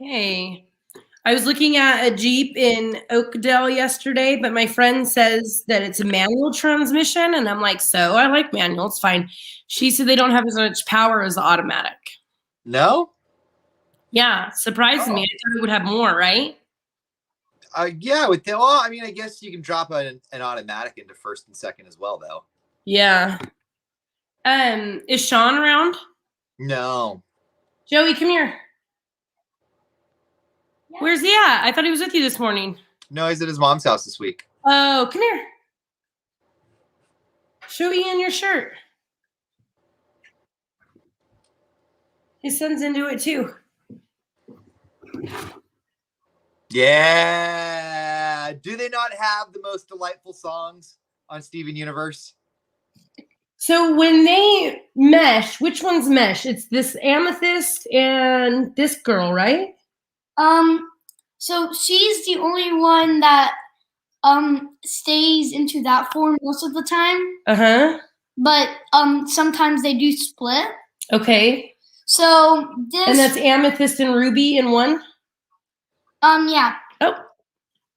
Hey, I was looking at a Jeep in Oakdale yesterday, but my friend says that it's a manual transmission, and I'm like, so I like manual, it's fine. She said they don't have as much power as the automatic. No? Yeah, surprised me. I thought it would have more, right? Yeah. Well, I mean, I guess you can drop an automatic into first and second as well, though. Yeah. Is Sean around? No. Joey, come here. Yeah. Where's he at? I thought he was with you this morning. No, he's at his mom's house this week. Oh, come here. Show Ian your shirt. His son's into it too. Yeah. Do they not have the most delightful songs on Steven Universe? So when they mesh, which one's mesh? It's this Amethyst and this girl, right? So she's the only one that stays into that form most of the time. Uh-huh. But sometimes they do split. Okay. So this And that's Amethyst and Ruby in one? Yeah. Oh.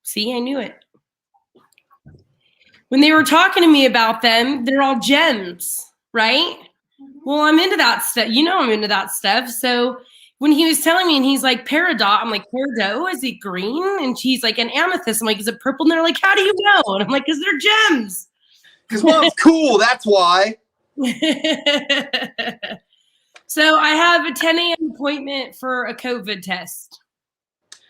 See, I knew it. When they were talking to me about them, they're all gems, right? Well, I'm into that stuff. You know I'm into that stuff. So when he was telling me and he's like, Peridot, I'm like, Peridot, is it green? And she's like, an amethyst. I'm like, is it purple? And they're like, how do you know? And I'm like, because they're gems. Because one's cool, that's why. So I have a 10 a.m. appointment for a COVID test.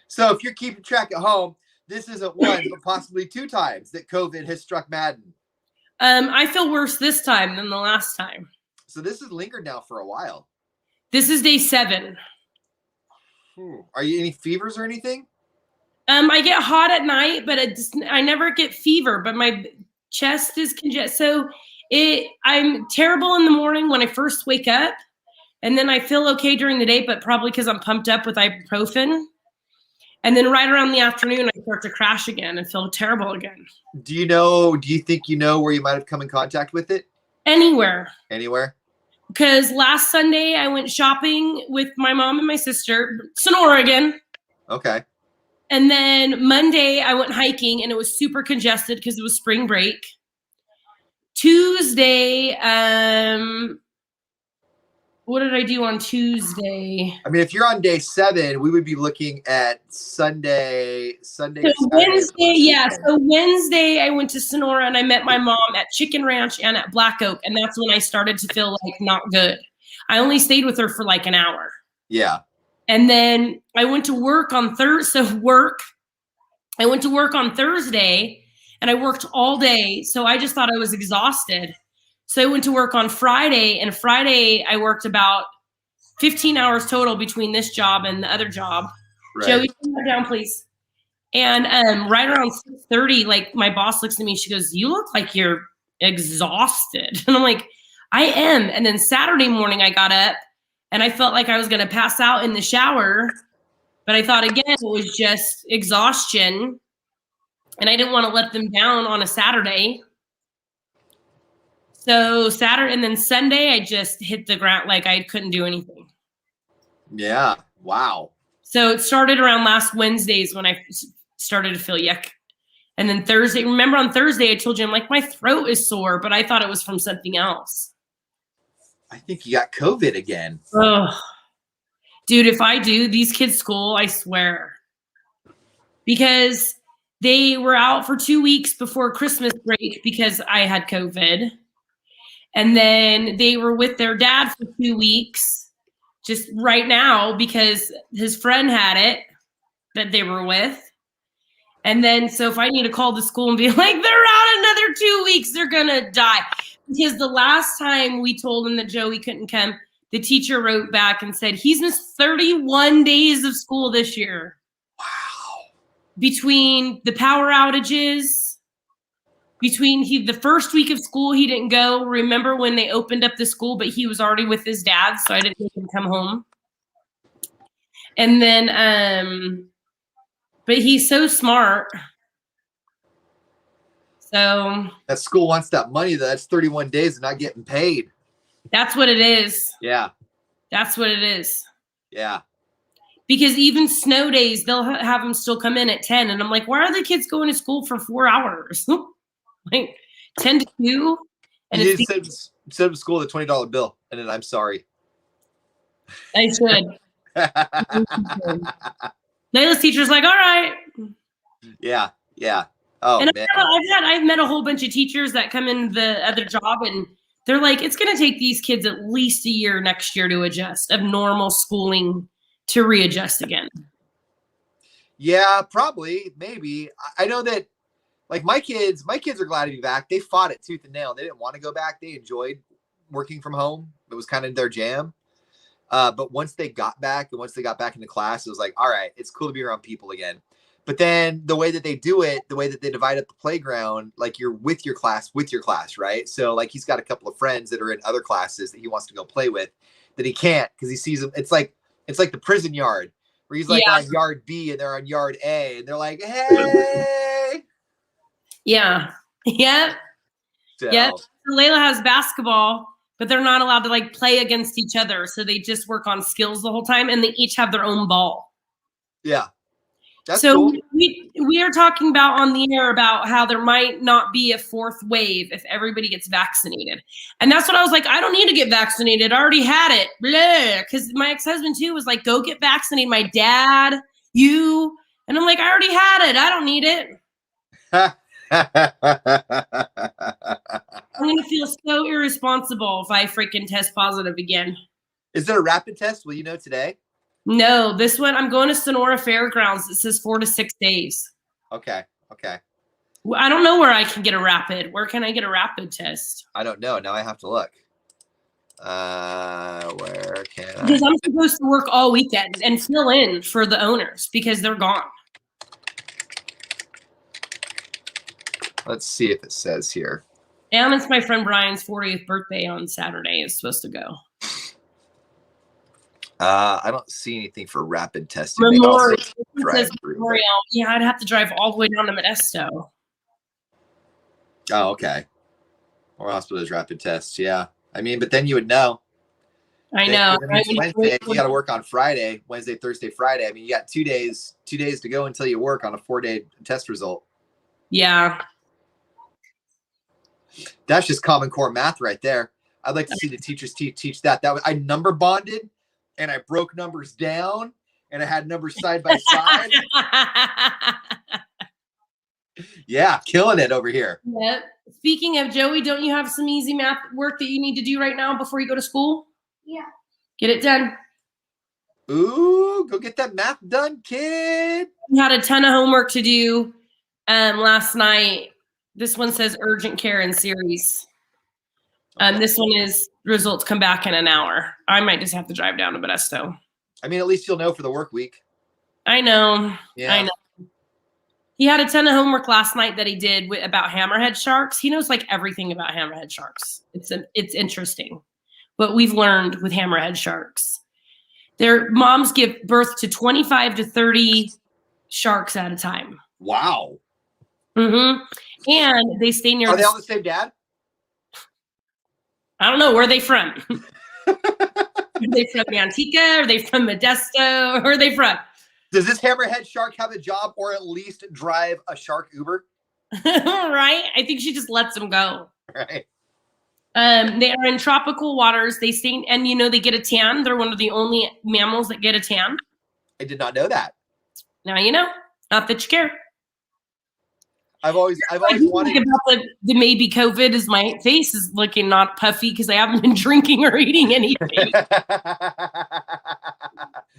So if you're keeping track at home, this isn't one, but possibly 2 times that COVID has struck Madden. I feel worse this time than the last time. So this has lingered now for a while. This is day 7. Are you any fevers or anything? I get hot at night, but I never get fever, but my chest is congested. So I'm terrible in the morning when I first wake up, and then I feel okay during the day, but probably because I'm pumped up with ibuprofen. And then right around the afternoon, I start to crash again and feel terrible again. Do you think you know where you might have come in contact with it? Anywhere. Anywhere? Because last Sunday I went shopping with my mom and my sister, Sonora again. Okay. And then Monday I went hiking and it was super congested because it was spring break. Tuesday, what did I do on Tuesday? I mean, if you're on day 7, we would be looking at Sunday. So Wednesday, yeah. So Wednesday, I went to Sonora and I met my mom at Chicken Ranch and at Black Oak, and that's when I started to feel like not good. I only stayed with her for like an hour. Yeah. And then I went to work on Thursday. I went to work on Thursday, and I worked all day. So I just thought I was exhausted. So I went to work on Friday, and Friday I worked about 15 hours total between this job and the other job. Right. Joey, come down, please. And right around 6:30, like my boss looks at me, she goes, "You look like you're exhausted." And I'm like, "I am." And then Saturday morning I got up and I felt like I was going to pass out in the shower, but I thought again it was just exhaustion, and I didn't want to let them down on a Saturday. So Saturday and then Sunday, I just hit the ground like I couldn't do anything. Yeah. Wow. So it started around last Wednesdays when I started to feel yuck. And then Thursday, remember on Thursday, I told you, I'm like, my throat is sore, but I thought it was from something else. I think you got COVID again. Ugh. Dude, if I do, these kids' school, I swear. Because they were out for 2 weeks before Christmas break because I had COVID. And then they were with their dad for 2 weeks, just right now, because his friend had it that they were with. And then, so if I need to call the school and be like, they're out another 2 weeks, they're going to die. Because the last time we told him that Joey couldn't come, the teacher wrote back and said, he's missed 31 days of school this year. Wow. Between the power outages, between the first week of school, he didn't go. Remember when they opened up the school, but he was already with his dad, so I didn't make him come home. And then, but he's so smart. So that school wants that money. That's 31 days of not getting paid. That's what it is. Yeah. That's what it is. Yeah. because even snow days, they'll have them still come in at 10. And I'm like, why are the kids going to school for 4 hours? Like 10 to 2? And You it's need to send them to school with a $20 bill, and then I'm sorry. I should. Layla's teacher's like, all right. Yeah. Oh, And man. I've met a whole bunch of teachers that come in the other job, and they're like, it's going to take these kids at least a year next year to adjust of normal schooling to readjust again. Yeah, probably, maybe. I know that, like, my kids are glad to be back. They fought it tooth and nail. They didn't want to go back. They enjoyed working from home. It was kind of their jam. But once they got back and once they got back into class, it was like, all right, it's cool to be around people again. But then the way that they do it, the way that they divide up the playground, like you're with your class, right? So like he's got a couple of friends that are in other classes that he wants to go play with that he can't because he sees them. It's like the prison yard where he's like on yard B and they're on yard A and they're like, hey. Yeah. Yep. So, yep. So Layla has basketball, but they're not allowed to like play against each other. So they just work on skills the whole time and they each have their own ball. Yeah. That's so cool. we are talking about on the air about how there might not be a fourth wave if everybody gets vaccinated. And that's what I was like, I don't need to get vaccinated. I already had it. Blah. Because my ex-husband too was like, go get vaccinated. My dad, you. And I'm like, I already had it. I don't need it. I'm going to feel so irresponsible if I freaking test positive again. Is there a rapid test? Will you know today? No, this one, I'm going to Sonora Fairgrounds. It says 4 to 6 days. Okay. I don't know where I can get a rapid. Where can I get a rapid test? I don't know. Now I have to look. Where can I? Because I'm supposed to work all weekend and fill in for the owners because they're gone. Let's see if it says here. And it's my friend Brian's 40th birthday on Saturday. It's supposed to go. I don't see anything for rapid testing. Memorial. Memorial. Yeah, I'd have to drive all the way down to Modesto. Oh, okay. Or hospital's rapid tests. Yeah. I mean, but then you would know. I know. Wednesday, you got to work on Friday, Wednesday, Thursday, Friday. I mean, you got 2 days to go until you work on a 4-day test result. Yeah. That's just Common Core math right there. I'd like to see the teachers teach that. I number bonded and I broke numbers down and I had numbers side by side. Yeah, killing it over here. Yep. Speaking of Joey, don't you have some easy math work that you need to do right now before you go to school? Yeah. Get it done. Ooh, go get that math done, kid. We had a ton of homework to do last night. This one says urgent care and series. This one is results come back in an hour. I might just have to drive down to Modesto. I mean, at least you'll know for the work week. I know. Yeah. I know. He had a ton of homework last night that he did about hammerhead sharks. He knows like everything about hammerhead sharks. It's interesting what we've learned with hammerhead sharks. Their moms give birth to 25 to 30 sharks at a time. Wow. Mm-hmm. And they stay near. Are they all the same dad? I don't know. Where are they from? Are they from Manteca? Are they from Modesto? Where are they from? Does this hammerhead shark have a job or at least drive a shark Uber? Right? I think she just lets them go. Right. They are in tropical waters. They stay, and they get a tan. They're one of the only mammals that get a tan. I did not know that. Now you know. Not that you care. I've always wanted about the maybe COVID is my face is looking not puffy because I haven't been drinking or eating anything.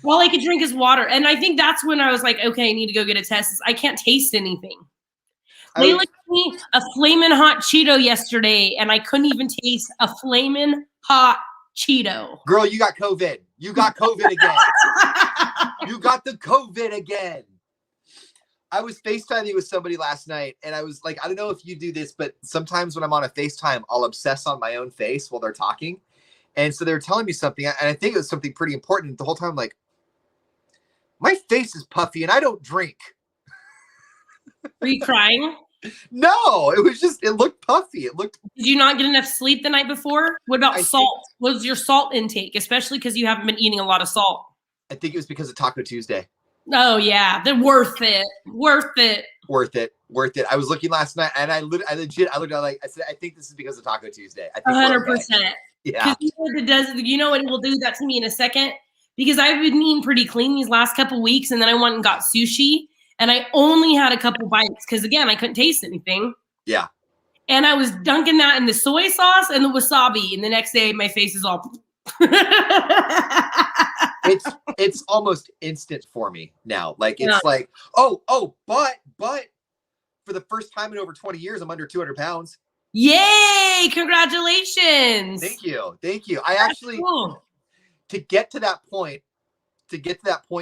All I could drink is water. And I think that's when I was like, okay, I need to go get a test. I can't taste anything. Layla gave me a flamin' hot Cheeto yesterday, and I couldn't even taste a flamin' hot Cheeto. Girl, you got COVID. You got COVID again. You got the COVID again. I was FaceTiming with somebody last night, and I was like, I don't know if you do this, but sometimes when I'm on a FaceTime, I'll obsess on my own face while they're talking. And so they were telling me something, and I think it was something pretty important. The whole time I'm like, my face is puffy, and I don't drink. Were you crying? No, it looked puffy. Did you not get enough sleep the night before? What about salt? What was your salt intake, especially because you haven't been eating a lot of salt? I think it was because of Taco Tuesday. Oh yeah, they're worth it. Worth it. Worth it. Worth it. I was looking last night, and I looked at like I said, I think this is because of Taco Tuesday. I think 100%. Yeah. Because you know what it will do that to me in a second? Because I've been eating pretty clean these last couple weeks, and then I went and got sushi, and I only had a couple bites because again, I couldn't taste anything. Yeah. And I was dunking that in the soy sauce and the wasabi, and the next day my face is all. It's almost instant for me now. Like it's like but for the first time in over 20 years, I'm under 200 pounds. Yay! Congratulations. Thank you. I actually to get to that point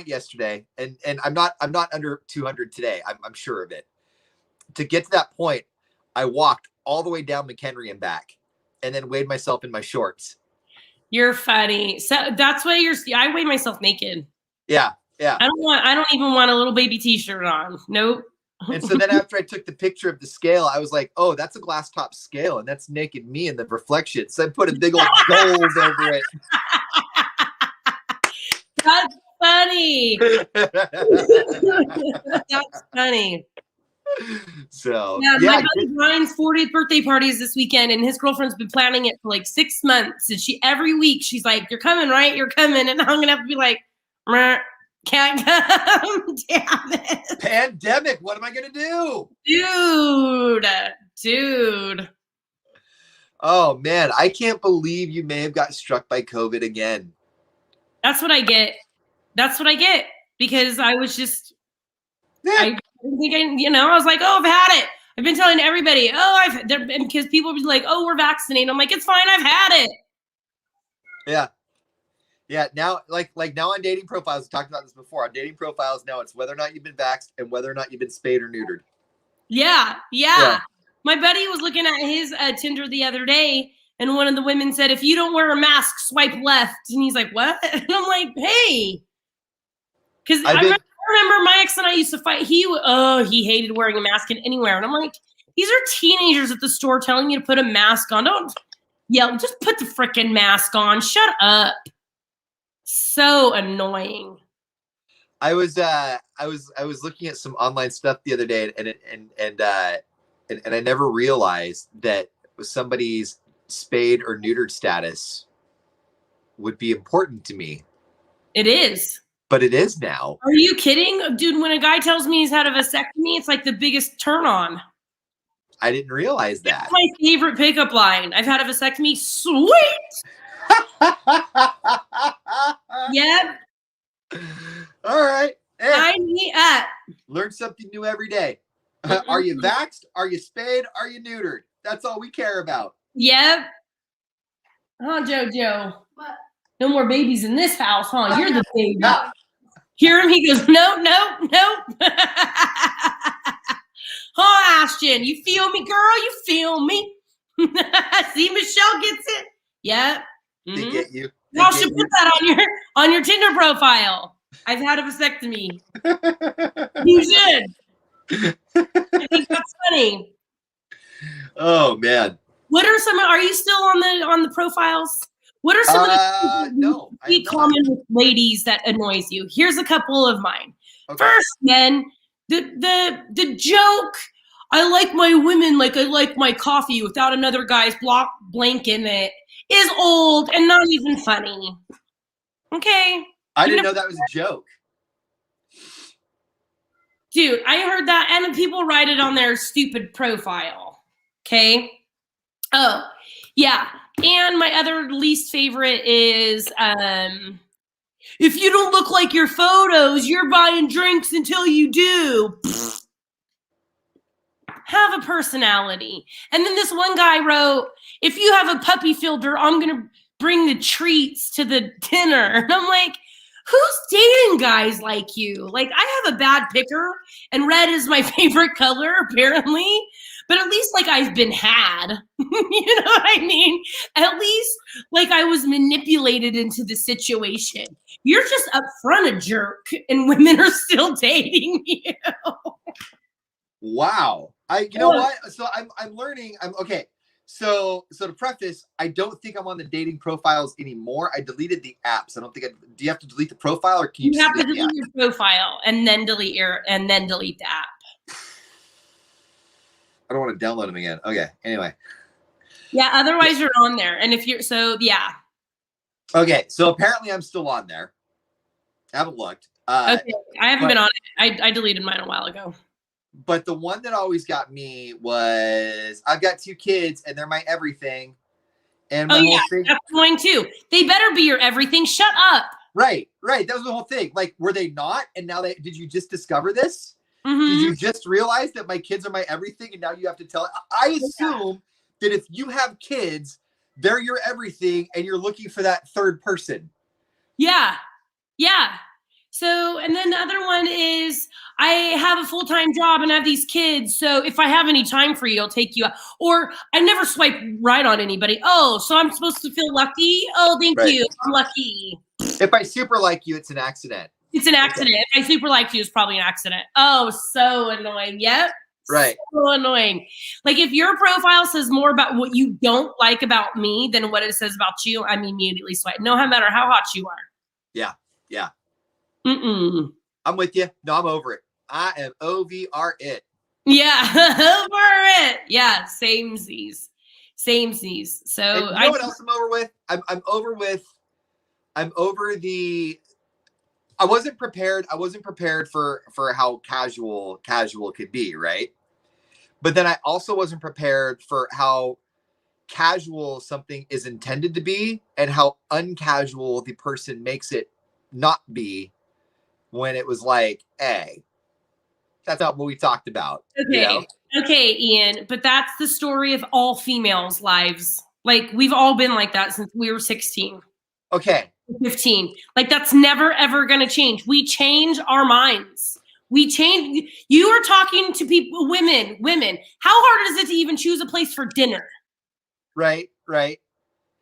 yesterday, and I'm not under 200 today. I'm sure of it. To get to that point, I walked all the way down McHenry and back, and then weighed myself in my shorts. You're funny. So that's why I weigh myself naked. Yeah. I don't even want a little baby t-shirt on. Nope. And so then after I took the picture of the scale, I was like, oh, that's a glass top scale, and that's naked me in the reflection. So I put a big old gold over it. That's funny. That's funny. So yeah, my buddy Brian's 40th birthday party is this weekend, and his girlfriend's been planning it for like 6 months. And every week she's like, "You're coming, right? You're coming." And I'm gonna have to be like, "Can't come, damn it." Pandemic. What am I gonna do, dude? Oh man, I can't believe you may have got struck by COVID again. That's what I get. Because I was just. I was like, oh, I've had it. I've been telling everybody, because people be like, oh, we're vaccinated. I'm like, it's fine. I've had it. Yeah. Now, like now on dating profiles, we talked about this before. On dating profiles now, it's whether or not you've been vaxxed and whether or not you've been spayed or neutered. Yeah. My buddy was looking at his Tinder the other day, and one of the women said, if you don't wear a mask, swipe left. And he's like, what? And I'm like, hey. Because I remember my ex and I used to fight. He hated wearing a mask anywhere. And I'm like, these are teenagers at the store telling you to put a mask on. Don't yell, just put the freaking mask on. Shut up. So annoying. I was looking at some online stuff the other day, and I never realized that somebody's spayed or neutered status would be important to me. It is. But it is now. Are you kidding? Dude, when a guy tells me he's had a vasectomy, it's like the biggest turn on. I didn't realize that. That's my favorite pickup line. I've had a vasectomy. Sweet. Yep. All right. Hey, sign me up. Learn something new every day. Are you vaxxed? Are you spayed? Are you neutered? That's all we care about. Yep. Huh, JoJo? What? No more babies in this house, huh? You're the baby. No. Hear him? He goes, no. Huh, Ashton? You feel me, girl? You feel me? See, Michelle gets it. Yep. They get you. Y'all should put that on your Tinder profile. I've had a vasectomy. You should. I think that's funny. Oh man. What are some? Are you still on the profiles? What are some of the common with ladies that annoys you? Here's a couple of mine. Okay. First, men, the joke. I like my women like I like my coffee without another guy's blank in it is old and not even funny. Okay. I didn't know that was a joke. Dude, I heard that, and people write it on their stupid profile. Okay. Oh, yeah. And my other least favorite is if you don't look like your photos, you're buying drinks until you do. Have a personality. And then this one guy wrote, if you have a puppy filter, I'm going to bring the treats to the dinner. And I'm like, who's dating guys like you? Like, I have a bad picker, and red is my favorite color, apparently. But at least, like, I've been had. You know what I mean? At least, like, I was manipulated into the situation. You're just up front a jerk, and women are still dating you. Wow. You know what? So I'm learning. Okay. So to preface, I don't think I'm on the dating profiles anymore. I deleted the apps. I don't think do you have to delete the profile or can you have to delete delete your profile and then delete the app. I don't want to download them again. Okay. Anyway. Yeah. Otherwise, you're on there, and if you're yeah. Okay. So apparently, I'm still on there. I haven't looked. Okay. I haven't been on it. I deleted mine a while ago. But the one that always got me was I've got 2 kids and they're my everything. And my whole thing, that's mine too. They better be your everything. Shut up. Right. That was the whole thing. Like, were they not? And now did you just discover this? Mm-hmm. Did you just realize that my kids are my everything and now you have to tell it? I assume that if you have kids, they're your everything and you're looking for that third person. Yeah. So, and then the other one is I have a full-time job and I have these kids. So if I have any time for you, I'll take you out. Or I never swipe right on anybody. Oh, so I'm supposed to feel lucky? Oh, thank you. I'm lucky. If I super like you, it's an accident. It's an accident. If I super like you, it's probably an accident. Oh, so annoying. Yep. Right. So annoying. Like if your profile says more about what you don't like about me than what it says about you, I'm immediately swipe. No matter how hot you are. Yeah. Mm-mm. I'm with you. No, I'm over it. I am over it. Yeah, over it. Yeah, samesies. So and you know what else I'm over with? I'm over the. I wasn't prepared for how casual could be, right? But then I also wasn't prepared for how casual something is intended to be and how uncasual the person makes it not be. When it was like, hey, that's not what we talked about. Okay. You know? Okay, Ian, but that's the story of all females' lives. Like we've all been like that since we were 16. Okay. 15. Like that's never ever going to change. We change our minds. We change. You are talking to people, women. How hard is it to even choose a place for dinner? Right.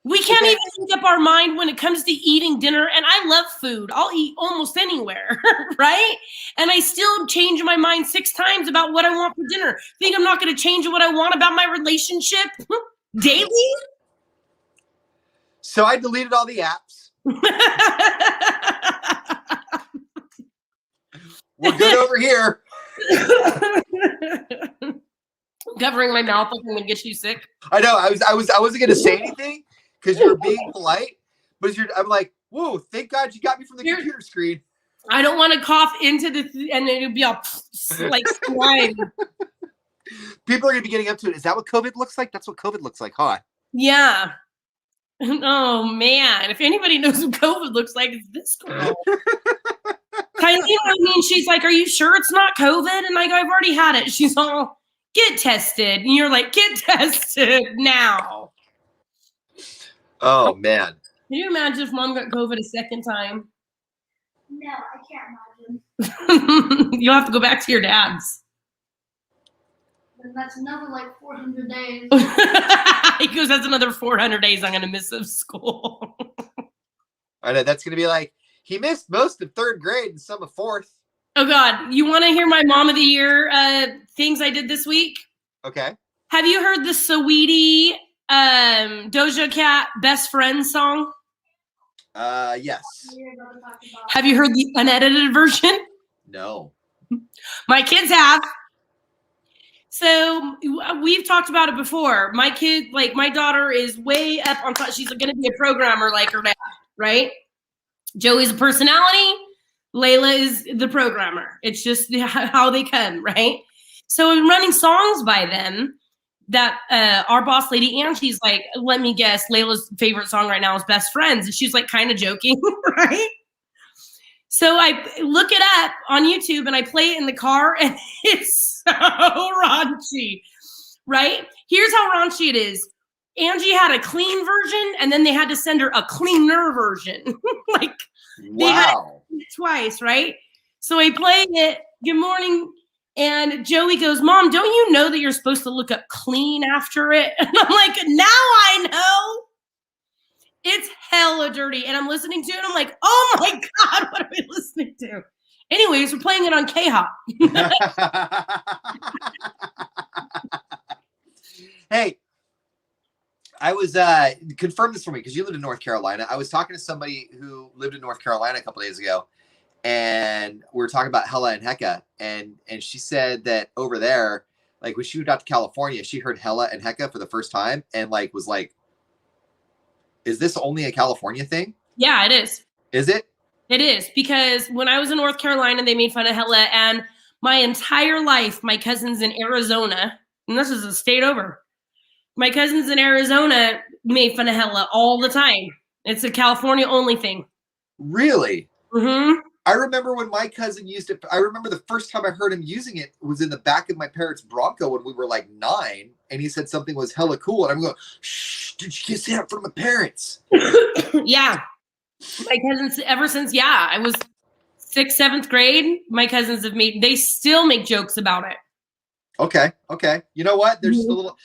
We can't even make up our mind when it comes to eating dinner. And I love food. I'll eat almost anywhere, right? And I still change my mind 6 times about what I want for dinner. Think I'm not going to change what I want about my relationship daily? So I deleted all the apps. We're good over here. Covering my mouth like I'm going to get you sick. I know. I wasn't going to say anything because you were being polite, but I'm like, whoa, thank God you got me from the computer screen. I don't want to cough into and it'll be all like slime. People are going to be getting up to it. Is that what COVID looks like? That's what COVID looks like, huh? Yeah. Oh, man. If anybody knows what COVID looks like, it's this girl. She's like, are you sure it's not COVID? And I go, I've already had it. She's all, get tested. And you're like, get tested now. Oh, man. Can you imagine if mom got COVID a second time? No, I can't imagine. You'll have to go back to your dad's. And that's another like 400 days. He goes, that's another 400 days I'm going to miss of school. I know. That's going to be like, he missed most of 3rd grade and some of 4th. Oh, God. You want to hear my Mom of the Year things I did this week? Okay. Have you heard the Saweetie Doja Cat Best Friend song? Yes. Have you heard the unedited version? No. My kids have. So we've talked about it before. My kid, like my daughter is way up on top. She's going to be a programmer like her dad, right? Joey's a personality. Layla is the programmer. It's just how they come, right? So I'm running songs by them that our boss lady Angie's like, let me guess, Layla's favorite song right now is Best Friends. And she's like kind of joking, right? So I look it up on YouTube and I play it in the car and it's so raunchy, right? Here's how raunchy it is. Angie had a clean version and then they had to send her a cleaner version. Like, they had it twice, right? So I play it. Good morning. And Joey goes, Mom, don't you know that you're supposed to look up clean after it? And I'm like, now I know. It's hella dirty. And I'm listening to it. And I'm like, oh my God, what are we listening to? Anyways, we're playing it on K-Hop. Hey, I was confirm this for me because you lived in North Carolina. I was talking to somebody who lived in North Carolina a couple days ago, and we were talking about Hella and Hecka, and she said that over there, like when she moved out to California, she heard Hella and Hecka for the first time, and like was like, "Is this only a California thing?" Yeah, it is. Is it? It is, because when I was in North Carolina, they made fun of Hella, and my entire life, my cousins in Arizona, and this is a state over, my cousins in Arizona made fun of Hella all the time. It's a California only thing. Really? Mm-hmm. I remember when my cousin used it. I remember the first time I heard him using it was in the back of my parents' Bronco when we were like 9, and he said something was hella cool, and I'm going, "Shh, did you say that in front of my parents?" Yeah. My cousins, ever since, I was 6th, 7th grade, my cousins they still make jokes about it. Okay. You know what? There's just a little.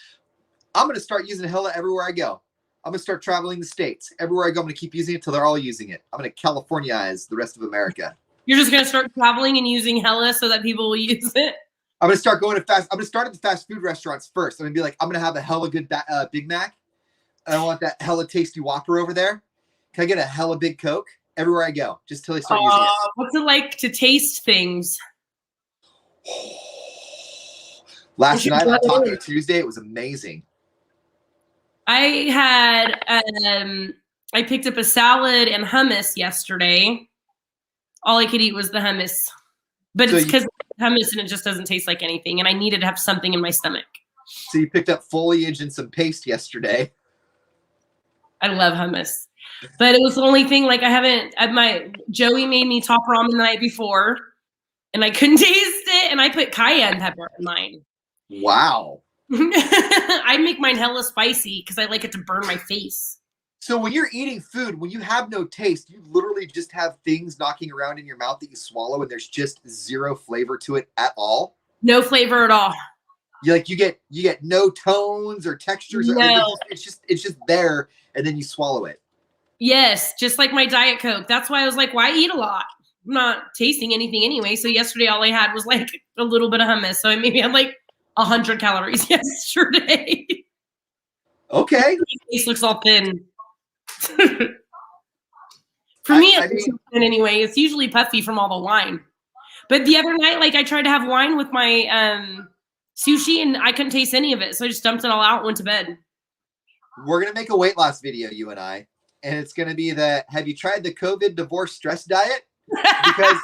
I'm going to start using Hella everywhere I go. I'm going to start traveling the states. Everywhere I go, I'm going to keep using it till they're all using it. I'm going to Californiaize the rest of America. You're just going to start traveling and using Hella so that people will use it? I'm going to start going to I'm going to start at the fast food restaurants first. I'm going to be like, I'm going to have a hella good Big Mac. And I want that hella tasty Whopper over there. Can I get a hella big Coke? Everywhere I go, just till they start using it. What's it like to taste things? Last night on Taco Tuesday, it was amazing. I had I picked up a salad and hummus yesterday. All I could eat was the hummus, but it's because hummus and it just doesn't taste like anything, and I needed to have something in my stomach. So you picked up foliage and some paste yesterday. I love hummus, but it was the only thing. Like Joey made me top ramen the night before, and I couldn't taste it, and I put cayenne pepper in mine. Wow. I make mine hella spicy because I like it to burn my face. So when you're eating food, when you have no taste, you literally just have things knocking around in your mouth that you swallow, and there's just zero flavor to it at all. No flavor at all. You get no tones or textures. No. It's just there, and then you swallow it. Yes, just like my Diet Coke. That's why I was like, why eat a lot? I'm not tasting anything anyway. So yesterday, all I had was like a little bit of hummus. So I maybe had like 100 calories yesterday. Okay. My face looks all thin. For me, it's thin anyway. It's usually puffy from all the wine. But the other night, like I tried to have wine with my sushi, and I couldn't taste any of it. So I just dumped it all out and went to bed. We're going to make a weight loss video, you and I. And it's going to be have you tried the COVID divorce stress diet? Because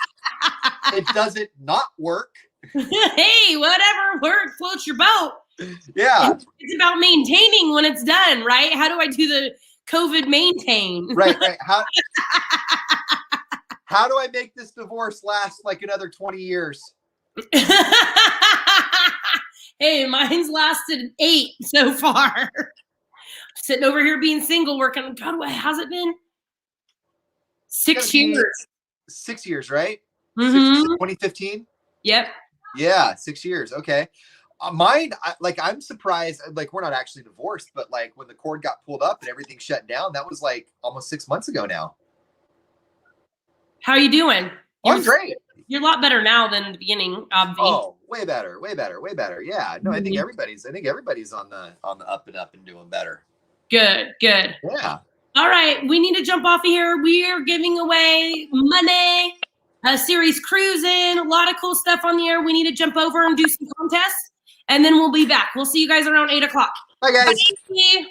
it doesn't not work. Hey, whatever works, floats your boat. Yeah. It's about maintaining when it's done, right? How do I do the COVID maintain? Right. How do I make this divorce last like another 20 years? Hey, mine's lasted 8 so far. Sitting over here being single, working. God, how's it been? 6 years. 6 years, right? Mm-hmm. 2015? Yep. Yeah, 6 years. Okay. Mine, I'm surprised. Like, we're not actually divorced, but like when the cord got pulled up and everything shut down, that was like almost 6 months ago now. How are you doing? I'm great. You're a lot better now than the beginning, obviously. Oh, way better. Yeah. No, I think everybody's on the up and up and doing better. Good. Yeah. All right, we need to jump off of here. We are giving away money, a series cruising, a lot of cool stuff on the air. We need to jump over and do some contests, and then we'll be back. We'll see you guys around 8 o'clock. Bye, guys. Bye.